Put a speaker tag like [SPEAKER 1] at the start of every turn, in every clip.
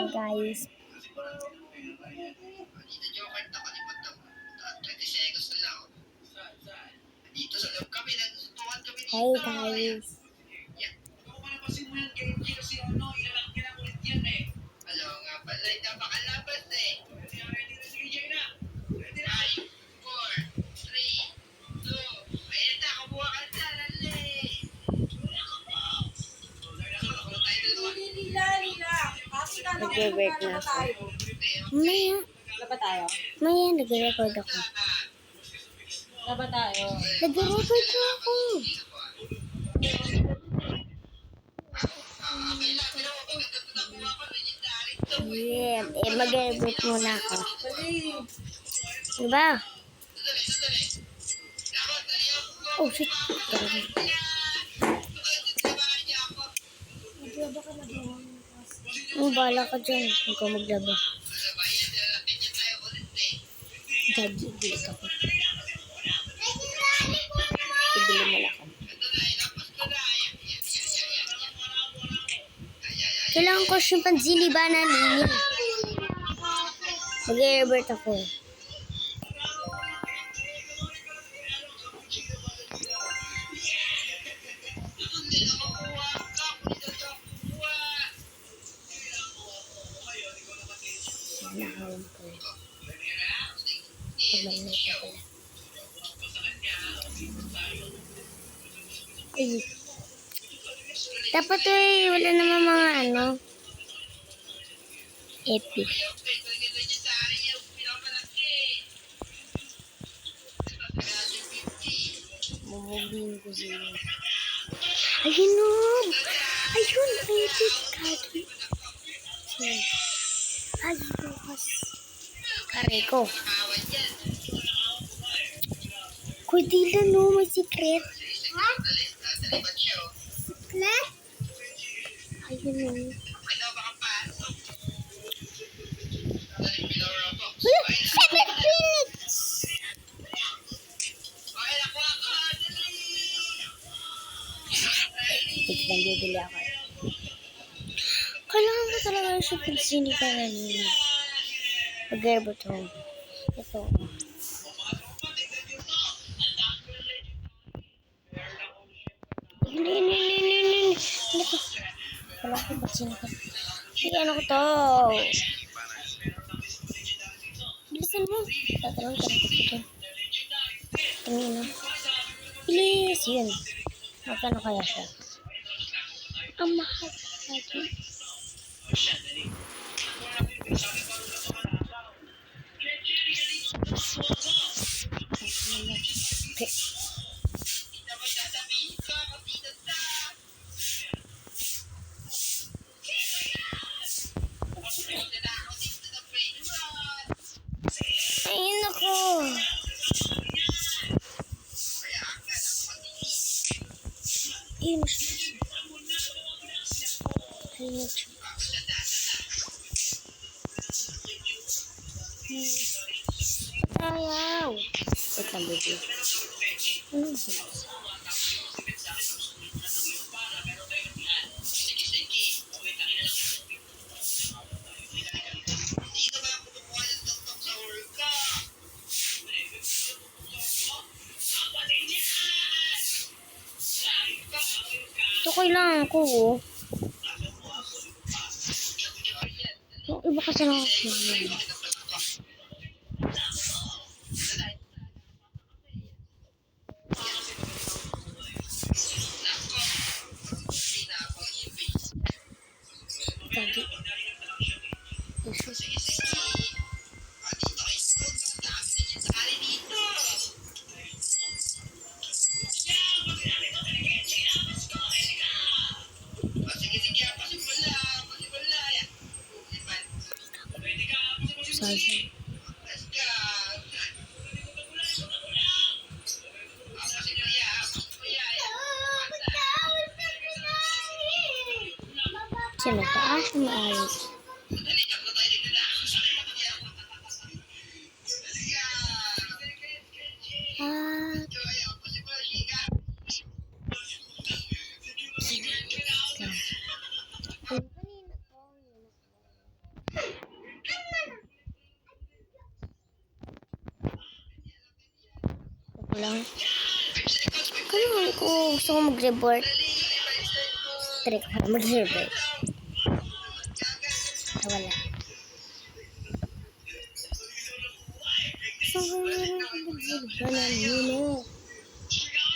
[SPEAKER 1] Guys. Hey guys. Nag-work na ako. Maya.
[SPEAKER 2] Wala tayo?
[SPEAKER 1] Maya, nag-record ako.
[SPEAKER 2] Wala tayo?
[SPEAKER 1] Nag-record na ako. Yeah, mag-record muna ako. Diba? Oh, shit. Bala ka dyan. Huwag ka maglaba. Gagi-gilit ako. Ibili mo lang ako. Kailangan ko chimpanzee libanan ninyo. Mag-e-revert ako. Nakawin ko. Pag-magnet na pala. Ay. Dapat wala naman mga epic. Bumubing ko sila. Ayun o! Ayun! Epic card. Ay, bukas. Kare ko. Kuy, di lang no, may secret. Ha? Secret? Ayun o. Wala, 7 minutes! Biglang ako. Kailangan ko talaga siya pinsini ka na niya. Pag-airbo to. Ito. Hindi. Wala ko pinsini ka. Sige, ano ko to? Bilisan mo. Tatalong ka na ito. Tingin na. Bilis. Yun. Magkano kaya siya? Ang mahal lagi. Okay. Ayun ako. Ayun siya. Ayun siya. Ayaw. Wait lang, baby. Ano ba? Ito kailangan ko, oh. Yung iba kasi lang ako. Gagi. Sorry. Sino taas maayos? Ako lang. Kailangan ko gusto ko mag-report. Try ko para mag-report. Wala. Gusto ko mag-report.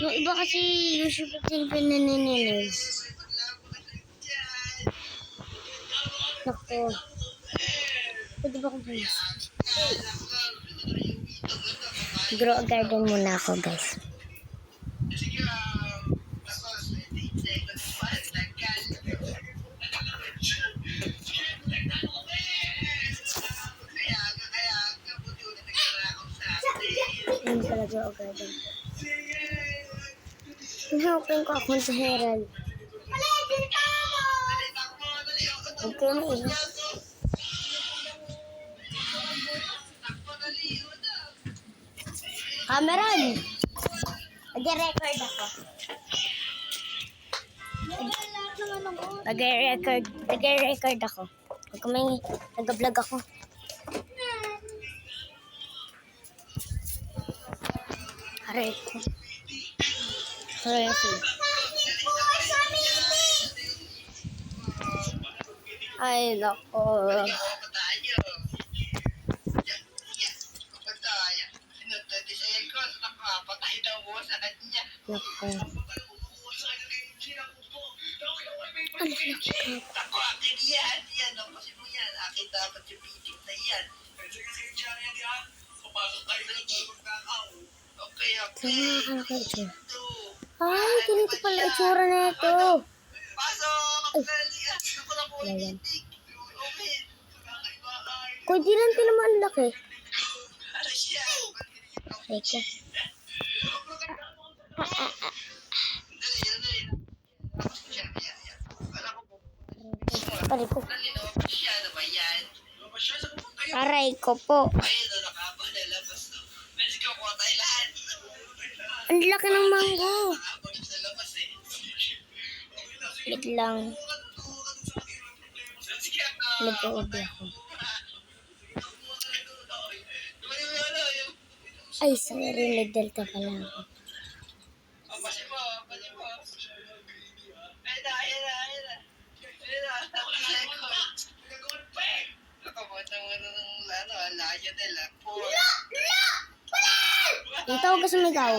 [SPEAKER 1] Yung iba kasi usually pag-report na nininis. Naku. Pwede ba akong pumas? Grow a garden muna ako, guys. Ayun pala, grow a garden. Hinahopen ko ako sa Herald. Okay na eh. Cameron! Nag-record ako. Nag-record ako. Pag may nag-vlog ako. Aray ko. Aray ko. Ay, nako. Nako. Kaya ka ito. Ay, ganito pala itsura na ito. Ayan. Kung di lang naman ang laki. Ay ko. Aray ko. Aray ko po. Ang laki ng mango. Wait lang. Nag-uubi ako. Ay, sorry. Nag-delta pala ako. Yung tawag ka sumigaw.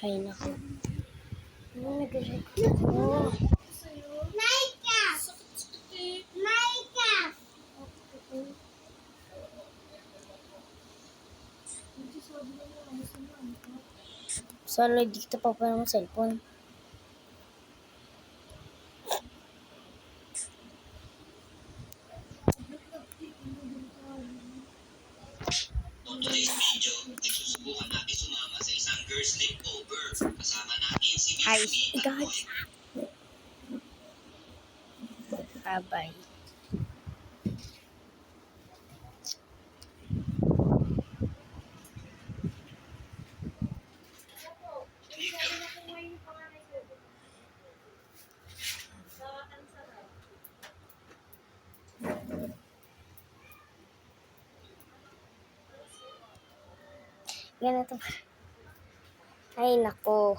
[SPEAKER 1] Ay, naku. Ano nag-record ako? Maika! Maika! Sana dito pa pa ng cellphone.
[SPEAKER 3] Today's video, nagsusubukan natin sumama sa isang girls sleepover. Kasama natin si Miss
[SPEAKER 1] Ay,
[SPEAKER 3] Mita
[SPEAKER 1] God.
[SPEAKER 3] Boy.
[SPEAKER 1] Abay. Ganito pa. Ay, nako.